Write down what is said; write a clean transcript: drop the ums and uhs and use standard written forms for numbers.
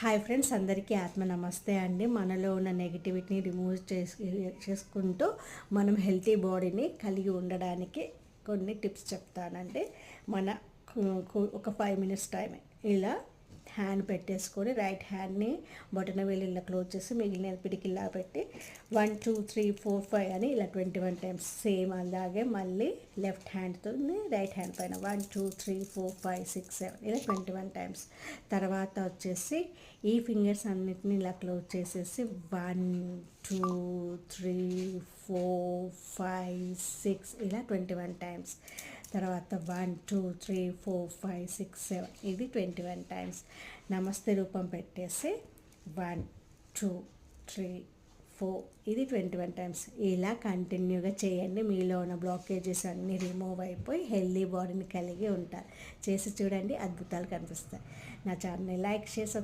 Hi friends, అందరికీ ఆత్మ నమస్తే అండి. మనలో ఉన్న నెగిటివిటీని రిమూవ్ చేసుకుంటూ మనం హెల్తీ బాడీని కలిగి ఉండడానికి కొన్ని టిప్స్ చెప్తానండి. మన ఒక 5 minutes టైం ఇలా హ్యాండ్ పెట్టేసుకొని రైట్ హ్యాండ్ని బొటన వేలు ఇలా క్లోజ్ చేసి మిగిలిన పిడికిలా పెట్టి 1 2 3 4 5 అని ఇలా 21 టైమ్స్ సేమ్ అలాగే మళ్ళీ లెఫ్ట్ హ్యాండ్తో రైట్ హ్యాండ్ పైన 1 2 3 4 5 6 7 ఇలా 21 టైమ్స్. తర్వాత వచ్చేసి ఈ ఫింగర్స్ అన్నిటిని ఇలా క్లోజ్ చేసేసి 1 2 3 4 5 6 ఇలా 21 టైమ్స్. తర్వాత 1 2 3 4 5 6 7 ఇది 21 టైమ్స్. నమస్తే రూపం పెట్టేసి 1 2 3 4 ఇది 21 టైమ్స్. ఇలా కంటిన్యూగా చేయండి. మీలో ఉన్న బ్లాకేజెస్ అన్నీ రిమూవ్ అయిపోయి హెల్దీ బాడీని కలిగి ఉంటారు. చేసి చూడండి, అద్భుతాలు కనిపిస్తాయి. నా ఛానల్ని లైక్ చేసి